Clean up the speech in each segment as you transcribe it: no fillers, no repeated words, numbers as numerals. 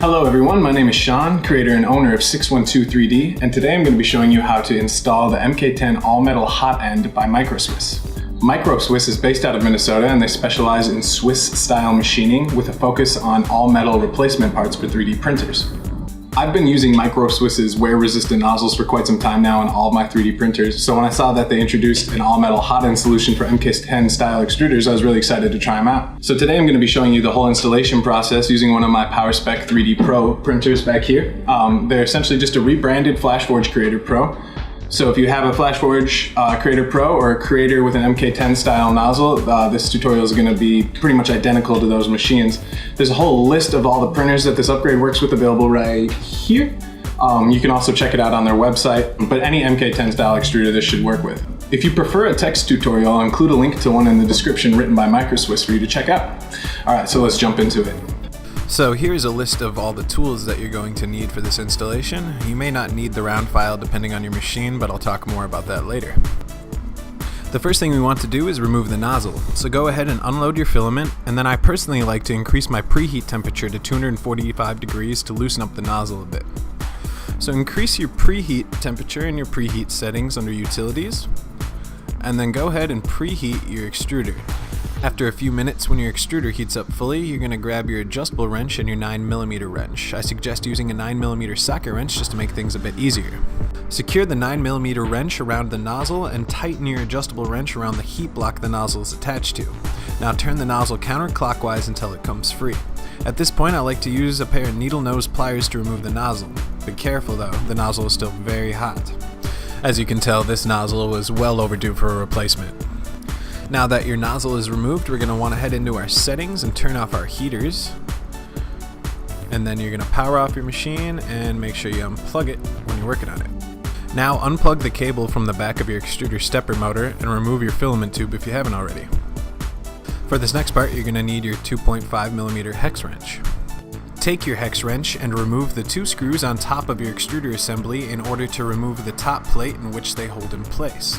Hello everyone, my name is Sean, creator and owner of 612 3D, and today I'm going to be showing you how to install the MK10 all-metal Hotend by Microswiss. Microswiss is based out of Minnesota and they specialize in Swiss-style machining with a focus on all-metal replacement parts for 3D printers. I've been using Microswiss's wear-resistant nozzles for quite some time now on all of my 3D printers, so when I saw that they introduced an all-metal Hotend solution for MK10 style extruders, I was really excited to try them out. So today I'm going to be showing you the whole installation process using one of my Powerspec 3D Pro printers back here. They're essentially just a rebranded FlashForge Creator Pro. So if you have a FlashForge Creator Pro or a Creator with an MK10 style nozzle, this tutorial is going to be pretty much identical to those machines. There's a whole list of all the printers that this upgrade works with available right here. You can also check it out on their website, but any MK10 style extruder this should work with. If you prefer a text tutorial, I'll include a link to one in the description written by Microswiss for you to check out. Alright, so let's jump into it. So here's a list of all the tools that you're going to need for this installation. You may not need the round file depending on your machine, but I'll talk more about that later. The first thing we want to do is remove the nozzle. So go ahead and unload your filament, and then I personally like to increase my preheat temperature to 245 degrees to loosen up the nozzle a bit. So increase your preheat temperature in your preheat settings under utilities, and then go ahead and preheat your extruder. After a few minutes, when your extruder heats up fully, you're going to grab your adjustable wrench and your 9mm wrench. I suggest using a 9mm socket wrench just to make things a bit easier. Secure the 9mm wrench around the nozzle and tighten your adjustable wrench around the heat block the nozzle is attached to. Now turn the nozzle counterclockwise until it comes free. At this point, I like to use a pair of needle nose pliers to remove the nozzle. Be careful though, the nozzle is still very hot. As you can tell, this nozzle was well overdue for a replacement. Now that your nozzle is removed, we're going to want to head into our settings and turn off our heaters. And then you're going to power off your machine and make sure you unplug it when you're working on it. Now unplug the cable from the back of your extruder stepper motor and remove your filament tube if you haven't already. For this next part, you're going to need your 2.5mm hex wrench. Take your hex wrench and remove the two screws on top of your extruder assembly in order to remove the top plate in which they hold in place.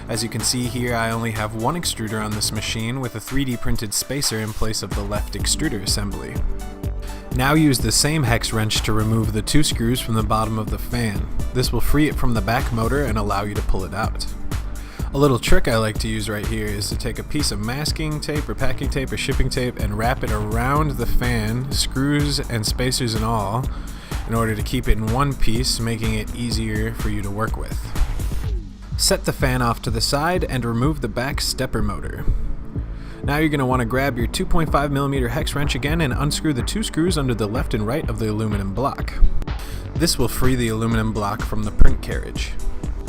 As you can see here, I only have one extruder on this machine with a 3D printed spacer in place of the left extruder assembly. Now use the same hex wrench to remove the two screws from the bottom of the fan. This will free it from the back motor and allow you to pull it out. A little trick I like to use right here is to take a piece of masking tape or packing tape or shipping tape and wrap it around the fan, screws and spacers and all, in order to keep it in one piece, making it easier for you to work with. Set the fan off to the side and remove the back stepper motor. Now you're going to want to grab your 2.5mm hex wrench again and unscrew the two screws under the left and right of the aluminum block. This will free the aluminum block from the print carriage.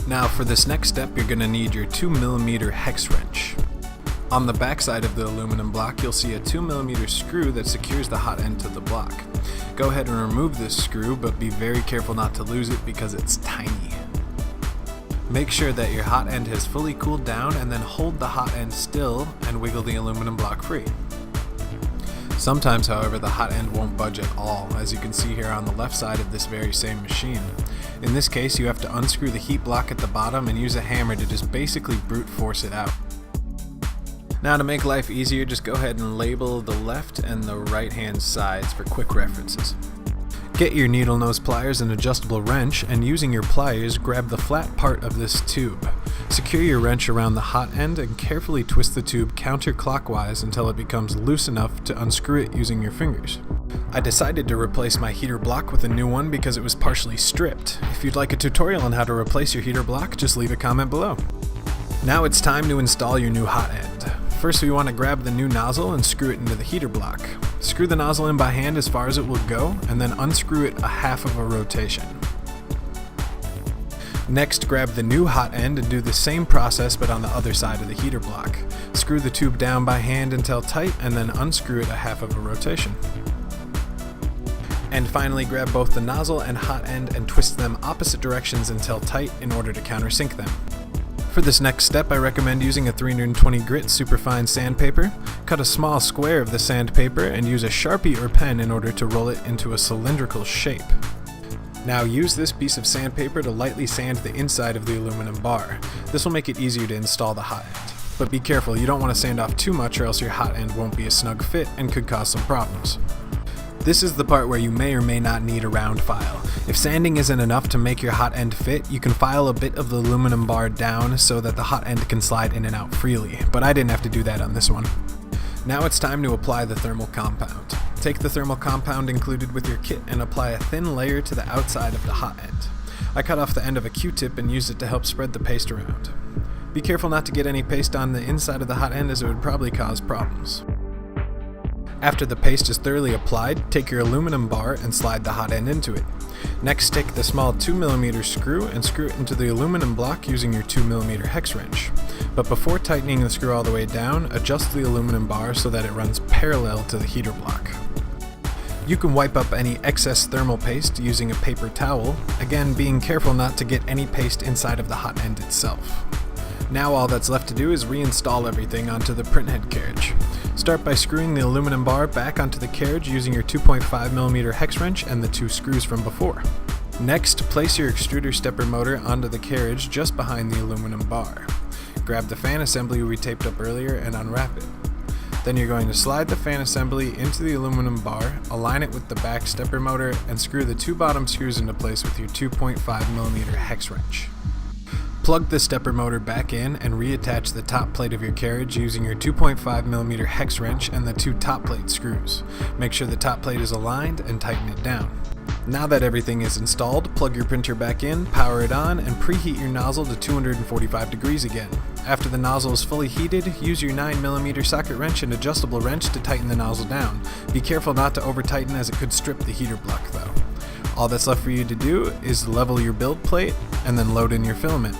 Now for this next step, you're going to need your 2mm hex wrench. On the back side of the aluminum block, you'll see a 2mm screw that secures the Hotend to the block. Go ahead and remove this screw, but be very careful not to lose it because it's tiny. Make sure that your Hotend has fully cooled down and then hold the Hotend still and wiggle the aluminum block free. Sometimes, however, the Hotend won't budge at all, as you can see here on the left side of this very same machine. In this case, you have to unscrew the heat block at the bottom and use a hammer to just basically brute force it out. Now to make life easier, just go ahead and label the left and the right hand sides for quick references. Get your needle nose pliers and adjustable wrench, and using your pliers, grab the flat part of this tube. Secure your wrench around the Hotend and carefully twist the tube counterclockwise until it becomes loose enough to unscrew it using your fingers. I decided to replace my heater block with a new one because it was partially stripped. If you'd like a tutorial on how to replace your heater block, just leave a comment below. Now it's time to install your new Hotend. First, we want to grab the new nozzle and screw it into the heater block. Screw the nozzle in by hand as far as it will go, and then unscrew it a half of a rotation. Next, grab the new Hotend and do the same process but on the other side of the heater block. Screw the tube down by hand until tight, and then unscrew it a half of a rotation. And finally, grab both the nozzle and Hotend and twist them opposite directions until tight in order to countersink them. For this next step, I recommend using a 320 grit superfine sandpaper. Cut a small square of the sandpaper and use a Sharpie or pen in order to roll it into a cylindrical shape. Now use this piece of sandpaper to lightly sand the inside of the aluminum bar. This will make it easier to install the Hotend. But be careful, you don't want to sand off too much or else your Hotend won't be a snug fit and could cause some problems. This is the part where you may or may not need a round file. If sanding isn't enough to make your hot end fit, you can file a bit of the aluminum bar down so that the hot end can slide in and out freely, but I didn't have to do that on this one. Now it's time to apply the thermal compound. Take the thermal compound included with your kit and apply a thin layer to the outside of the hot end. I cut off the end of a Q-tip and used it to help spread the paste around. Be careful not to get any paste on the inside of the hot end as it would probably cause problems. After the paste is thoroughly applied, take your aluminum bar and slide the hot end into it. Next, stick the small 2mm screw and screw it into the aluminum block using your 2mm hex wrench. But before tightening the screw all the way down, adjust the aluminum bar so that it runs parallel to the heater block. You can wipe up any excess thermal paste using a paper towel, again being careful not to get any paste inside of the hot end itself. Now all that's left to do is reinstall everything onto the printhead carriage. Start by screwing the aluminum bar back onto the carriage using your 2.5mm hex wrench and the 2 screws from before. Next, place your extruder stepper motor onto the carriage just behind the aluminum bar. Grab the fan assembly we taped up earlier and unwrap it. Then you're going to slide the fan assembly into the aluminum bar, align it with the back stepper motor, and screw the 2 bottom screws into place with your 2.5mm hex wrench. Plug the stepper motor back in and reattach the top plate of your carriage using your 2.5mm hex wrench and the 2 top plate screws. Make sure the top plate is aligned and tighten it down. Now that everything is installed, plug your printer back in, power it on, and preheat your nozzle to 245 degrees again. After the nozzle is fully heated, use your 9mm socket wrench and adjustable wrench to tighten the nozzle down. Be careful not to over tighten as it could strip the heater block though. All that's left for you to do is level your build plate and then load in your filament.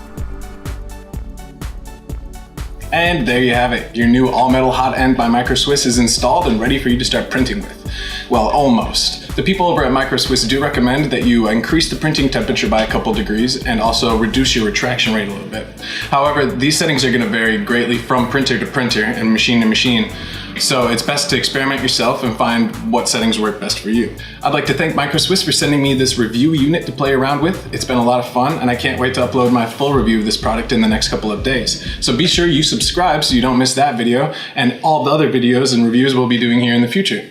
And there you have it. Your new all-metal hot end by Microswiss is installed and ready for you to start printing with. Well, almost. The people over at Microswiss do recommend that you increase the printing temperature by a couple degrees and also reduce your retraction rate a little bit. However, these settings are going to vary greatly from printer to printer and machine to machine. So it's best to experiment yourself and find what settings work best for you. I'd like to thank Microswiss for sending me this review unit to play around with. It's been a lot of fun and I can't wait to upload my full review of this product in the next couple of days. So be sure you subscribe so you don't miss that video and all the other videos and reviews we'll be doing here in the future.